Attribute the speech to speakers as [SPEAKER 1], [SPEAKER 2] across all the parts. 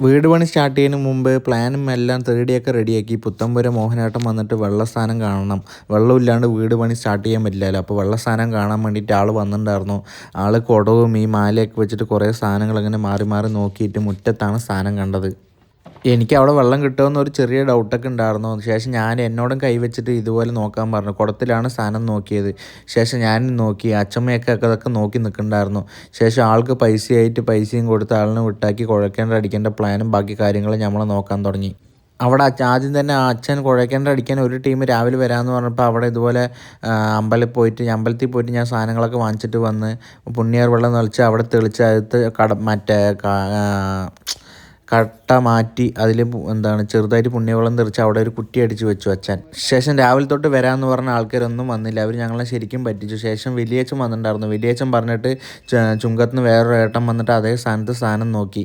[SPEAKER 1] വീട് പണി സ്റ്റാർട്ട് ചെയ്യുന്നതിന് മുമ്പ് പ്ലാനും എല്ലാം 3D ഒക്കെ റെഡിയാക്കി. പുത്തമ്പുര മോഹനേട്ടൻ വന്നിട്ട് വെള്ളസ്ഥാനം കാണണം. വെള്ളമില്ലാണ്ട് വീട് പണി സ്റ്റാർട്ട് ചെയ്യാൻ പറ്റില്ലല്ലോ. അപ്പോൾ വെള്ളസ്ഥാനം കാണാൻ വേണ്ടിയിട്ട് ആൾ വന്നിട്ടുണ്ടായിരുന്നു. ആൾ കുടവും ഈ മാലയൊക്കെ വെച്ചിട്ട് കുറേ സാധനങ്ങൾ അങ്ങനെ മാറി മാറി നോക്കിയിട്ട് മുറ്റത്താണ് സ്ഥാനം കണ്ടത്. എനിക്ക് അവിടെ വെള്ളം കിട്ടുമെന്ന് ഒരു ചെറിയ ഡൗട്ടൊക്കെ ഉണ്ടായിരുന്നു. ശേഷം ഞാൻ എന്നോടും കൈവച്ചിട്ട് ഇതുപോലെ നോക്കാൻ പറഞ്ഞു. കുടത്തിലാണ് സ്ഥാനം നോക്കിയത്. ശേഷം ഞാൻ നോക്കി. അച്ചമ്മയൊക്കെ അതൊക്കെ നോക്കി നിൽക്കുന്നുണ്ടായിരുന്നു. ശേഷം ആൾക്ക് പൈസയും കൊടുത്ത് ആളിനെ വിട്ടാക്കി കുഴക്കേണ്ട അടിക്കേണ്ട പ്ലാനും ബാക്കി കാര്യങ്ങളും നമ്മൾ നോക്കാൻ തുടങ്ങി. അവിടെ ആദ്യം തന്നെ അച്ഛൻ കുഴക്കേണ്ട അടിക്കാൻ ഒരു ടീം രാവിലെ വരാമെന്ന് പറഞ്ഞപ്പോൾ അവിടെ ഇതുപോലെ അമ്പലത്തിൽ പോയിട്ട് ഞാൻ സാധനങ്ങളൊക്കെ വാങ്ങിച്ചിട്ട് വന്ന് പുണ്യാർ വെള്ളം നിറച്ച് അവിടെ തെളിച്ച് അടുത്ത് കട്ട മാറ്റി അതിൽ ചെറുതായിട്ട് പുണ്യവെള്ളം തെറിച്ച് അവിടെ ഒരു കുറ്റി അടിച്ച് വെച്ചു അച്ഛൻ. ശേഷം രാവിലെ തൊട്ട് വരാമെന്ന് പറഞ്ഞ ആൾക്കാരൊന്നും വന്നില്ല. അവർ ഞങ്ങളെ ശരിക്കും പറ്റിച്ചു. ശേഷം വലിയച്ഛൻ വന്നിട്ടുണ്ടായിരുന്നു. വലിയച്ഛൻ പറഞ്ഞിട്ട് ചുങ്കത്തുനിന്ന് വേറൊരു ഏട്ടൻ വന്നിട്ട് അതേ സ്ഥാനത്ത് സ്ഥാനം നോക്കി.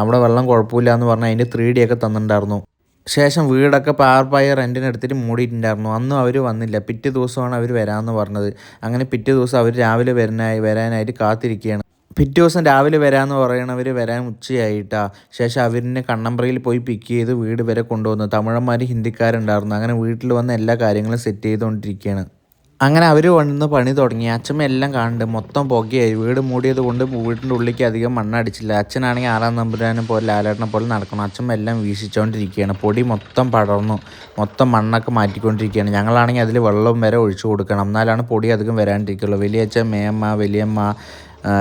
[SPEAKER 1] അവിടെ വെള്ളം കുഴപ്പമില്ല എന്ന് പറഞ്ഞാൽ അതിൻ്റെ 3D ഒക്കെ തന്നിട്ടുണ്ടായിരുന്നു. ശേഷം വീടൊക്കെ പാർപ്പായ റെൻറ്റിന് എടുത്തിട്ട് മൂടിയിട്ടുണ്ടായിരുന്നു. അന്നും അവർ വന്നില്ല. പിറ്റേ ദിവസമാണ് അവർ വരാമെന്ന് പറഞ്ഞത്. അങ്ങനെ പിറ്റേ ദിവസം അവർ രാവിലെ വരാനായിട്ട് കാത്തിരിക്കുകയാണ്. പിറ്റേ ദിവസം രാവിലെ വരാമെന്ന് പറയണവർ വരാൻ ഉച്ചയായിട്ടാ. ശേഷം അവരിനെ കണ്ണമ്പ്രയിൽ പോയി പിക്ക് ചെയ്ത് വീട് വരെ കൊണ്ടുവന്നു. തമിഴന്മാർ ഹിന്ദിക്കാരുണ്ടായിരുന്നു. അങ്ങനെ വീട്ടിൽ വന്ന് എല്ലാ കാര്യങ്ങളും സെറ്റ് ചെയ്തുകൊണ്ടിരിക്കുകയാണ്. അങ്ങനെ അവർ വന്ന് പണി തുടങ്ങി. അച്ഛമ്മ എല്ലാം കാണുന്നുണ്ട്. മൊത്തം പുകയായി. വീട് മൂടിയത് കൊണ്ട് വീട്ടിൻ്റെ ഉള്ളിലേക്ക് അധികം മണ്ണടിച്ചില്ല. അച്ഛനാണെങ്കിൽ ആറാം തമ്പുരാനെ പോലെ ലാലേട്ടനെ പോലെ നടക്കണം. അച്ഛമ്മ എല്ലാം വീശിച്ചുകൊണ്ടിരിക്കുകയാണ്. പൊടി മൊത്തം പടർന്നു. മൊത്തം മണ്ണൊക്കെ മാറ്റിക്കൊണ്ടിരിക്കുകയാണ്. ഞങ്ങളാണെങ്കിൽ അതിൽ വെള്ളം വരെ ഒഴിച്ചു കൊടുക്കണം. എന്നാലാണ് പൊടി അധികം വരാണ്ടിരിക്കുള്ളൂ. വലിയച്ഛൻ, മേമ്മ, വലിയമ്മ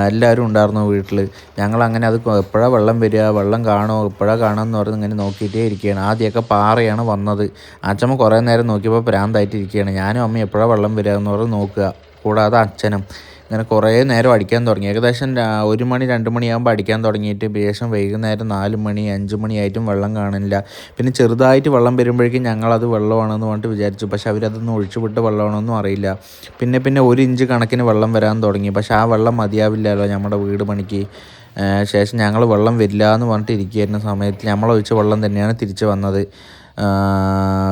[SPEAKER 1] എല്ലാവരും ഉണ്ടായിരുന്നു വീട്ടിൽ. ഞങ്ങളങ്ങനെ അത് എപ്പോഴാണ് വെള്ളം വരിക, വെള്ളം കാണുമോ, എപ്പോഴാണ് കാണുമെന്ന് പറഞ്ഞ് ഇങ്ങനെ നോക്കിയിട്ടേ ഇരിക്കുകയാണ്. ആദ്യമൊക്കെ പാറയാണ് വന്നത്. അച്ഛമ്മ കുറേ നേരം നോക്കിയപ്പോൾ ഭ്രാന്തായിട്ടിരിക്കുകയാണ്. ഞാനും അമ്മ എപ്പോഴാണ് വെള്ളം വരിക എന്ന് പറഞ്ഞ് നോക്കുക. കൂടാതെ അച്ഛനും ഇങ്ങനെ കുറേ നേരം അടിക്കാൻ തുടങ്ങി. ഏകദേശം 1 മണി 2 മണിയാകുമ്പോൾ അടിക്കാൻ തുടങ്ങിയിട്ട് ശേഷം വൈകുന്നേരം 4 മണി 5 മണിയായിട്ടും വെള്ളം കാണില്ല. പിന്നെ ചെറുതായിട്ട് വെള്ളം വരുമ്പോഴേക്കും ഞങ്ങളത് വെള്ളമാണെന്ന് പറഞ്ഞിട്ട് വിചാരിച്ചു. പക്ഷെ അവരതൊന്നും ഒഴിച്ചുവിട്ട് വെള്ളമാണെന്നും അറിയില്ല. പിന്നെ 1 ഇഞ്ച് കണക്കിന് വെള്ളം വരാൻ തുടങ്ങി. പക്ഷെ ആ വെള്ളം മതിയാവില്ലല്ലോ നമ്മുടെ വീട് പണിക്ക്. ശേഷം ഞങ്ങൾ വെള്ളം വരില്ല എന്ന് പറഞ്ഞിട്ട് ഇരിക്കുന്ന സമയത്ത് നമ്മളൊഴിച്ച വെള്ളം തന്നെയാണ് തിരിച്ച് വന്നത്.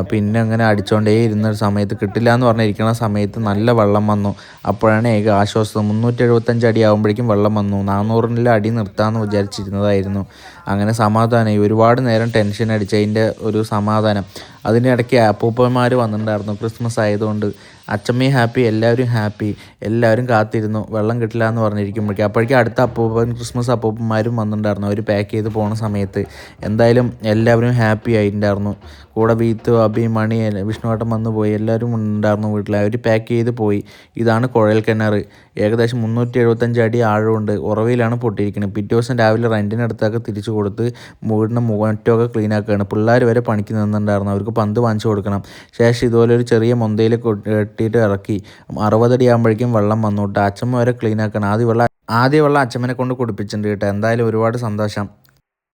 [SPEAKER 1] പിന്നെ അങ്ങനെ അടിച്ചുകൊണ്ടേ ഇരുന്ന സമയത്ത് കിട്ടില്ല എന്ന് പറഞ്ഞിരിക്കുന്ന സമയത്ത് നല്ല വെള്ളം വന്നു. അപ്പോഴാണ് ഏക ആശ്വാസം. 375 അടി ആകുമ്പോഴേക്കും വെള്ളം വന്നു. 400 അടി നിർത്താമെന്ന് വിചാരിച്ചിരുന്നതായിരുന്നു. അങ്ങനെ സമാധാനമായി. ഒരുപാട് നേരം ടെൻഷൻ അടിച്ചതിൻ്റെ ഒരു സമാധാനം. അതിനിടയ്ക്ക് അപ്പൂപ്പന്മാർ വന്നിട്ടുണ്ടായിരുന്നു. ക്രിസ്മസ് ആയതുകൊണ്ട് അച്ചമ്മയും ഹാപ്പി, എല്ലാവരും ഹാപ്പി. എല്ലാവരും കാത്തിരുന്നു വെള്ളം കിട്ടില്ല എന്ന് പറഞ്ഞിരിക്കുമ്പോഴേക്കും. അപ്പോഴേക്കും അടുത്ത ക്രിസ്മസ് അപ്പൂപ്പന്മാരും വന്നിട്ടുണ്ടായിരുന്നു. അവർ പാക്ക് ചെയ്ത് പോകുന്ന സമയത്ത് എന്തായാലും എല്ലാവരും ഹാപ്പി ആയിട്ടുണ്ടായിരുന്നു. കൂടെ വീത്ത്, അബി, മണി, വിഷ്ണുവേട്ടൻ വന്നു പോയി. എല്ലാവരും ഉണ്ടായിരുന്നു വീട്ടിൽ. അവർ പാക്ക് ചെയ്ത് പോയി. ഇതാണ് കുഴൽ കിണർ. ഏകദേശം 375 അടി ആഴമുണ്ട്. ഉറവയിലാണ് പൊട്ടിയിരിക്കുന്നത്. പിറ്റേ ദിവസം രാവിലെ റെൻറ്റിനടുത്തൊക്കെ തിരിച്ചു കൊടുത്ത് വീടിൻ്റെ മുറ്റമൊക്കെ ക്ലീൻ ആക്കുകയാണ്. പിള്ളേർ വരെ പണിക്ക് നിന്നിട്ടുണ്ടായിരുന്നു. അവർക്ക് പന്ത് വാങ്ങിച്ചു കൊടുക്കണം. ശേഷം ഇതുപോലെ ഒരു ചെറിയ മൊന്തയിൽ കെട്ടിയിട്ട് ഇറക്കി. 60 അടി ആകുമ്പോഴേക്കും വെള്ളം വന്നു കേട്ടോ. അച്ഛമ്മ വരെ ക്ലീൻ ആക്കണം. ആദ്യ വെള്ളം അച്ഛമ്മനെ കൊണ്ട് കുടിപ്പിച്ചിട്ടുണ്ട് കേട്ടോ. എന്തായാലും ഒരുപാട് സന്തോഷം.